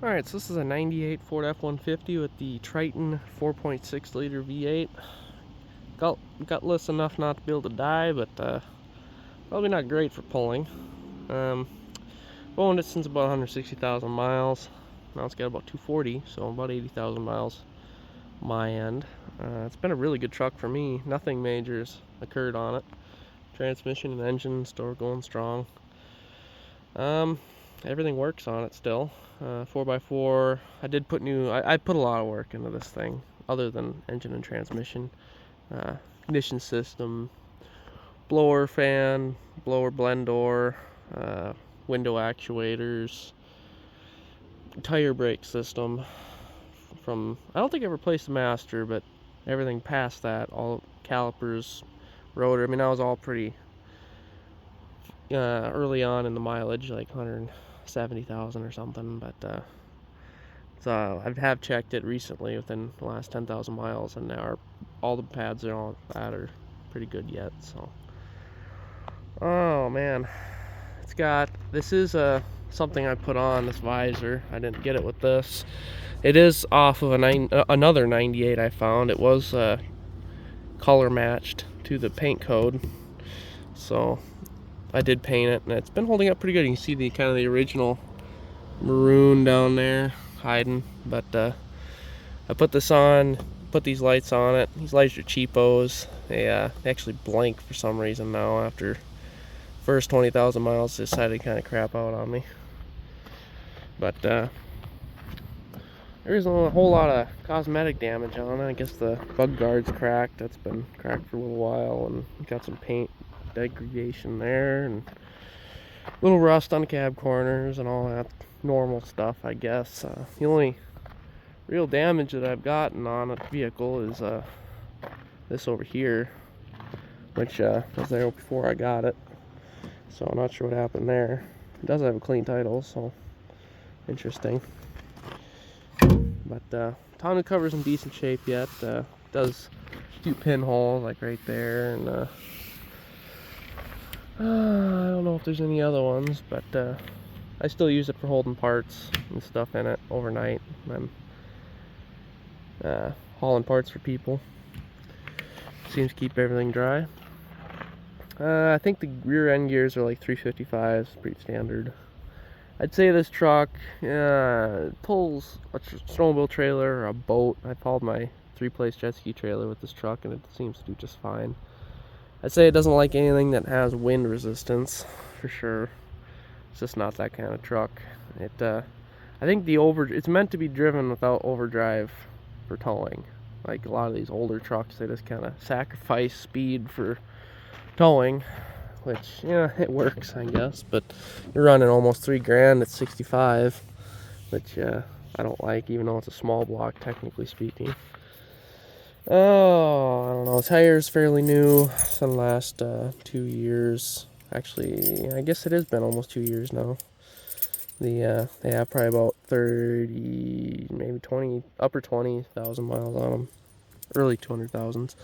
Alright, so this is a 98 Ford F-150 with the Triton 4.6 liter V8. Gutless enough not to be able to die, but probably not great for pulling. Owned it since about 160,000 miles. Now it's got about 240, so about 80,000 miles my end. It's been a really good truck for me. Nothing major's occurred on it. Transmission and engine still going strong. Everything works on it still. 4x4. I did put I put a lot of work into this thing, other than engine and transmission. Ignition system, blower fan, blower blend door, window actuators, tire brake system. I don't think I replaced the master, but everything past that, all calipers, rotor. I mean, that was all pretty early on in the mileage, like 170,000 or something, but so I have checked it recently within the last 10,000 miles, and now all the pads and all that are pretty good yet. So, oh man, this is something I put on, this visor. I didn't get it with this. It is off of another 98 I found. It was color matched to the paint code, so I did paint it, and it's been holding up pretty good. You can see the kind of the original maroon down there hiding, but I put this on, put these lights on it. These lights are cheapos. They actually blink for some reason now. After first 20,000 miles, they decided to kind of crap out on me. But there isn't a whole lot of cosmetic damage on it. I guess the bug guard's cracked. That's been cracked for a little while, and got some paint degradation there, and a little rust on the cab corners and all that normal stuff, I guess. The only real damage that I've gotten on a vehicle is this over here, which was there before I got it, so I'm not sure what happened there. It does have a clean title, so interesting. But tonneau cover's in decent shape yet. Does a few pinholes like right there, and I don't know if there's any other ones, but I still use it for holding parts and stuff in it overnight, and hauling parts for people. Seems to keep everything dry. I think the rear end gears are like 355s, pretty standard. I'd say this truck pulls a snowmobile trailer or a boat. I hauled my 3-place jet ski trailer with this truck, and it seems to do just fine. I'd say it doesn't like anything that has wind resistance, for sure. It's just not that kind of truck. I think it's meant to be driven without overdrive for towing. Like a lot of these older trucks, they just kind of sacrifice speed for towing, which, yeah, it works, I guess. But you're running almost $3,000 at 65, which I don't like, even though it's a small block, technically speaking. Oh, I don't know. Tire's fairly new. It's in the last 2 years. Actually, I guess it has been almost 2 years now. They have probably about 30, maybe 20, upper 20,000 miles on them. Early 200,000s.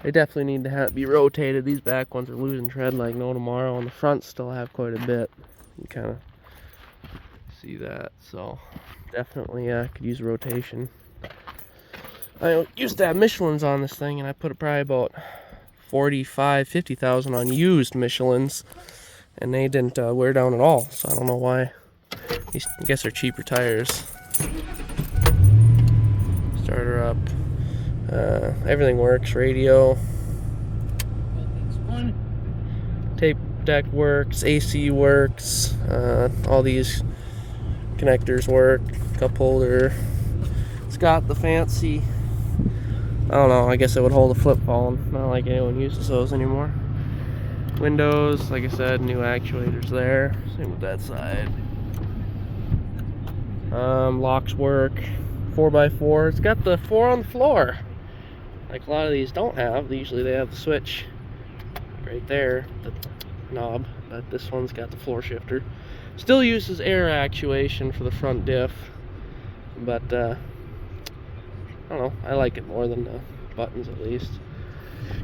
They definitely need to be rotated. These back ones are losing tread like no tomorrow, and the fronts still have quite a bit. You kind of see that, so definitely could use a rotation. I used to have Michelins on this thing, and I put probably about 50,000 on used Michelins, and they didn't wear down at all, so I don't know why. I guess they're cheaper tires. Start her up. Everything works. Radio, tape deck works, AC works, all these connectors work, cup holder. It's got the fancy, I don't know, I guess it would hold a flip phone. Not like anyone uses those anymore. Windows, like I said, new actuators there. Same with that side. Locks work. 4x4. It's got the 4 on the floor, like a lot of these don't have. Usually they have the switch right there, the knob, but this one's got the floor shifter. Still uses air actuation for the front diff, but I don't know, I like it more than the buttons, at least.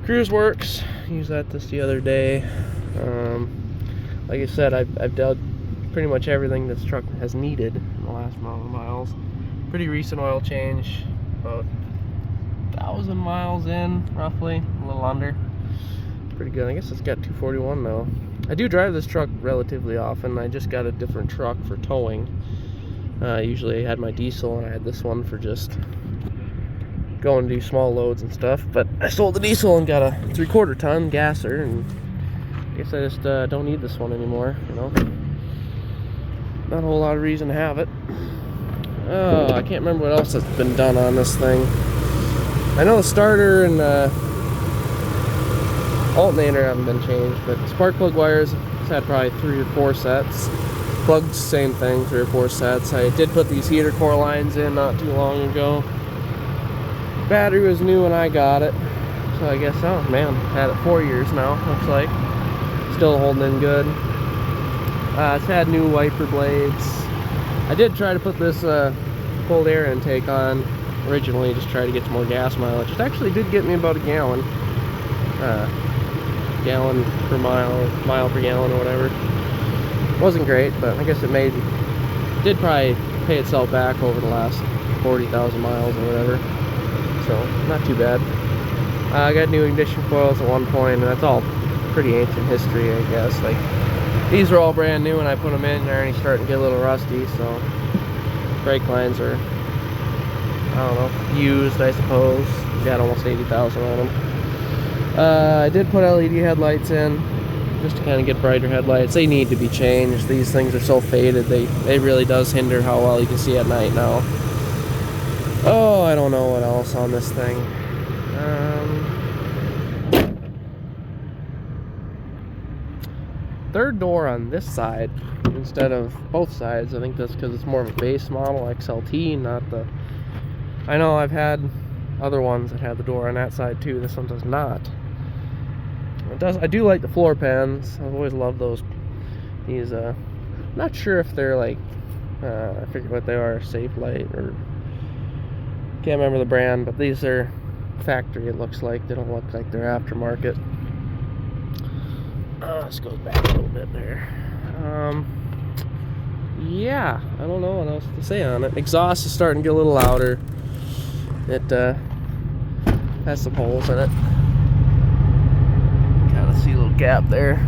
Cruise works. Used that the other day. Like I said, I've done pretty much everything this truck has needed in the last amount of miles. Pretty recent oil change, about 1,000 miles in, roughly, a little under. Pretty good. I guess it's got 241 now. I do drive this truck relatively often. I just got a different truck for towing. Usually I had my diesel, and I had this one for just going to do small loads and stuff. But I sold the diesel and got a 3/4 ton gasser, and I guess I just don't need this one anymore, you know. Not a whole lot of reason to have it. Oh, I can't remember what else has been done on this thing. I know the starter and alternator haven't been changed, but spark plug wires, it's had probably 3 or 4 sets. Plugs, same thing, 3 or 4 sets. I did put these heater core lines in not too long ago. Battery was new when I got it, so I guess, oh man, had it 4 years now, looks like. Still holding in good. It's had new wiper blades. I did try to put this cold air intake on originally, just try to get some more gas mileage. It actually did get me about a gallon. Gallon per mile per gallon or whatever. Wasn't great, but I guess it did probably pay itself back over the last 40,000 miles or whatever. So, not too bad. I got new ignition coils at one point, and that's all pretty ancient history, I guess. Like, these are all brand new when I put them in. They're already starting to get a little rusty, so brake lines are, I don't know, used, I suppose. Got almost 80,000 on them. I did put LED headlights in just to kind of get brighter headlights. They need to be changed. These things are so faded. They really does hinder how well you can see at night now. Oh, I don't know what else on this thing. Third door on this side instead of both sides. I think that's because it's more of a base model XLT, not the... I know I've had other ones that have the door on that side too. This one does not. It does. I do like the floor pans. I've always loved those. These. I'm not sure if they're like. I forget what they are. Safe Light or. Can't remember the brand, but these are factory. It looks like they don't look like they're aftermarket. This goes back a little bit there. Yeah, I don't know what else to say on it. Exhaust is starting to get a little louder. It has some holes in it. Kind of see a little gap there.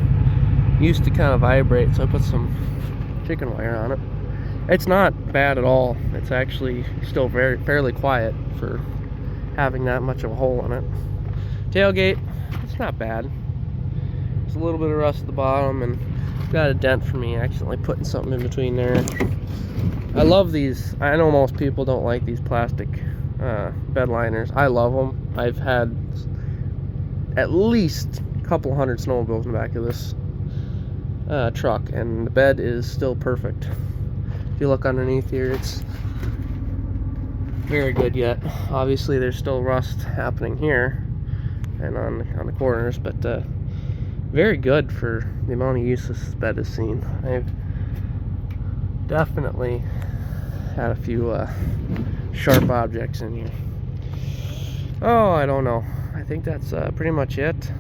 Used to kind of vibrate, so I put some chicken wire on it. It's not bad at all. It's actually still fairly quiet for having that much of a hole in it. Tailgate, it's not bad. There's a little bit of rust at the bottom, and got a dent from me accidentally putting something in between there. I love these. I know most people don't like these plastic bed liners. I love them. I've had at least a couple hundred snowmobiles in the back of this truck, and the bed is still perfect. If you look underneath here, it's very good yet. Obviously there's still rust happening here and on the corners, but very good for the amount of use this bed has seen. I've definitely had a few sharp objects in here. Oh, I don't know. I think that's pretty much it.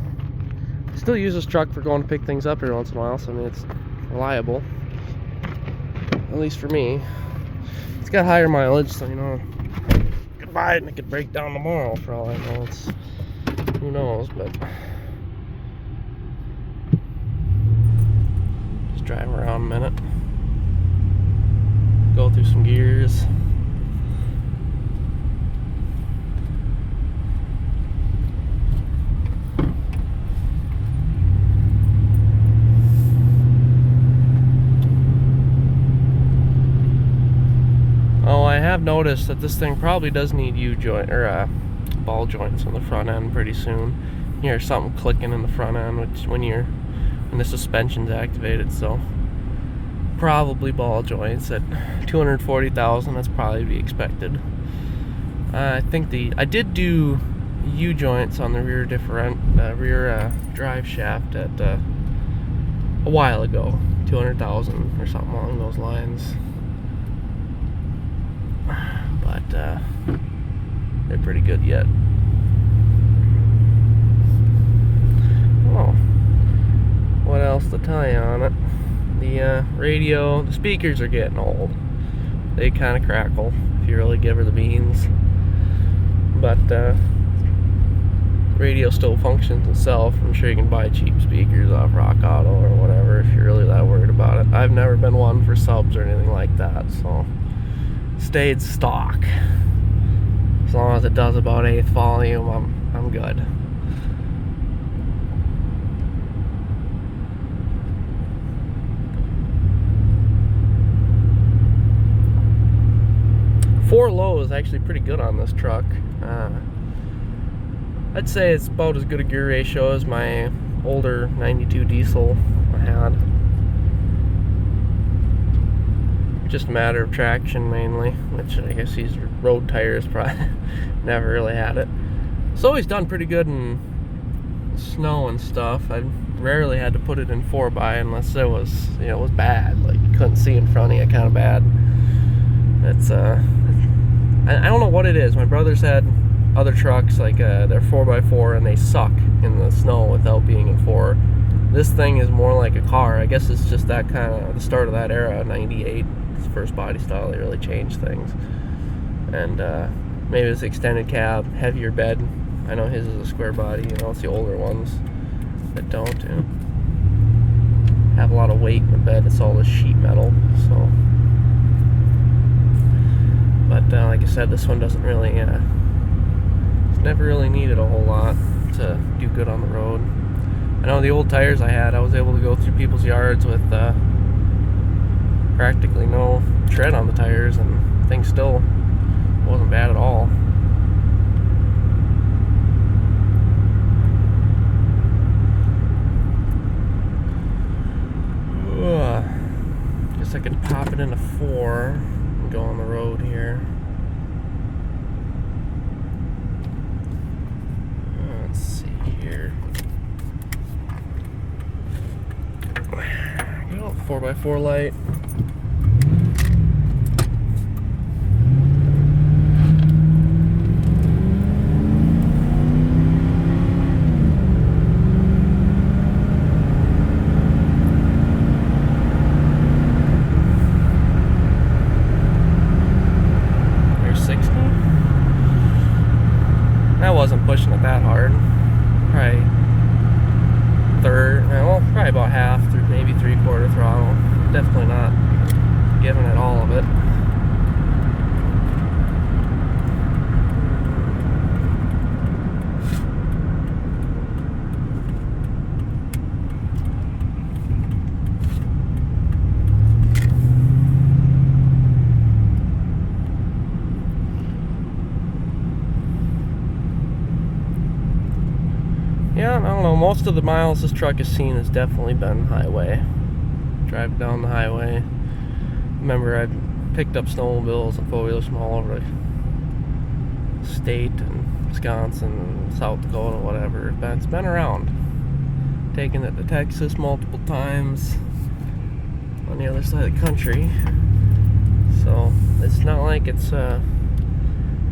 Still use this truck for going to pick things up every once in a while, so I mean it's reliable, at least for me. It's got higher mileage, so you know, I could buy it and it could break down tomorrow for all I know. It's, who knows, but just drive around a minute, go through some gears. Oh, I have noticed that this thing probably does need U-joint or ball joints on the front end pretty soon. You hear something clicking in the front end, which when the suspension's activated, so probably ball joints at 240,000. That's probably to be expected. I think I did do U-joints on the rear drive shaft at a while ago, 200,000 or something along those lines. But they're pretty good yet. Oh, what else to tell you on it? The radio, the speakers are getting old. They kind of crackle if you really give her the beans. But radio still functions itself. I'm sure you can buy cheap speakers off Rock Auto or whatever if you're really that worried about it. I've never been one for subs or anything like that, so stayed stock. As long as it does about 1/8 volume, I'm good. Four low is actually pretty good on this truck. I'd say it's about as good a gear ratio as my older 92 diesel I had. Just a matter of traction mainly, which I guess these road tires probably never really had it. It's always done pretty good in snow and stuff. I rarely had to put it in 4x unless it was, it was bad, like you couldn't see in front of you, kind of bad. It's I don't know what it is. My brothers had other trucks, like they're 4x4, and they suck in the snow without being in 4. This thing is more like a car. I guess it's just that kind of the start of that era, 98. It's the first body style. They really changed things. And maybe it's extended cab, heavier bed. I know his is a square body. It's the older ones that don't have a lot of weight in the bed. It's all this sheet metal. So, but like I said, this one doesn't really. Never really needed a whole lot to do good on the road. I know the old tires I had, I was able to go through people's yards with practically no tread on the tires, and things still wasn't bad at all. Guess I could pop it into 4 and go on the road here. Let's see here. 4x4 light. Here's 60. I wasn't pushing it that hard. Probably probably about half, maybe 3/4 throttle. Definitely not giving it all of it. Yeah, I don't know, most of the miles this truck has seen has definitely been highway. Driving down the highway. Remember, I picked up snowmobiles and four-wheelers from all over the state, and Wisconsin, and South Dakota, whatever. It's been around. Taken it to Texas multiple times on the other side of the country. So, it's not like it's, well,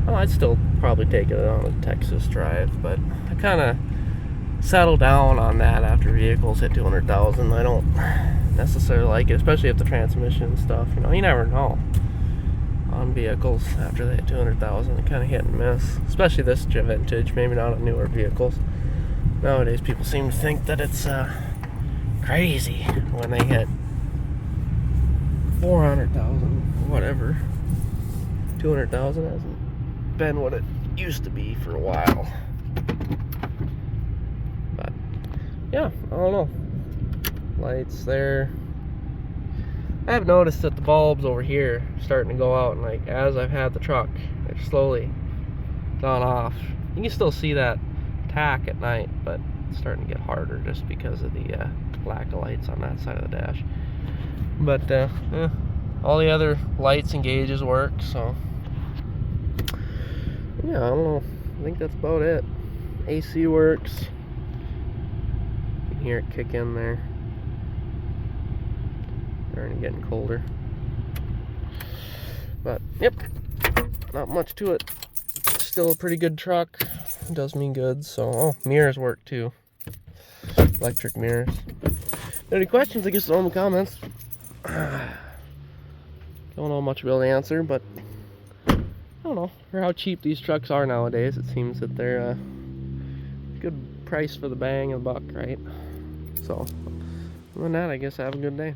I'd still probably take it on a Texas drive, but I kind of settle down on that after vehicles hit 200,000. I don't necessarily like it, especially if the transmission and stuff, you never know on vehicles after they hit 200,000. They kind of hit and miss, especially this vintage, maybe not on newer vehicles. Nowadays people seem to think that it's crazy when they hit 400,000, whatever. 200,000 hasn't been what it used to be for a while. But yeah, I don't know. Lights there. I have noticed that the bulbs over here are starting to go out, and like as I've had the truck, they've slowly gone off. You can still see that tack at night, but it's starting to get harder just because of the lack of lights on that side of the dash. But yeah, all the other lights and gauges work, so yeah, I don't know. I think that's about it. AC works. You can hear it kick in there. Starting getting colder. But yep, not much to it. Still a pretty good truck. It does me good. So, oh, mirrors work too. Electric mirrors. Any questions? I guess throw them in the comments. Don't know much of an answer, but I don't know. For how cheap these trucks are nowadays, it seems that they're a good price for the bang of the buck, right? So, other than that, I guess have a good day.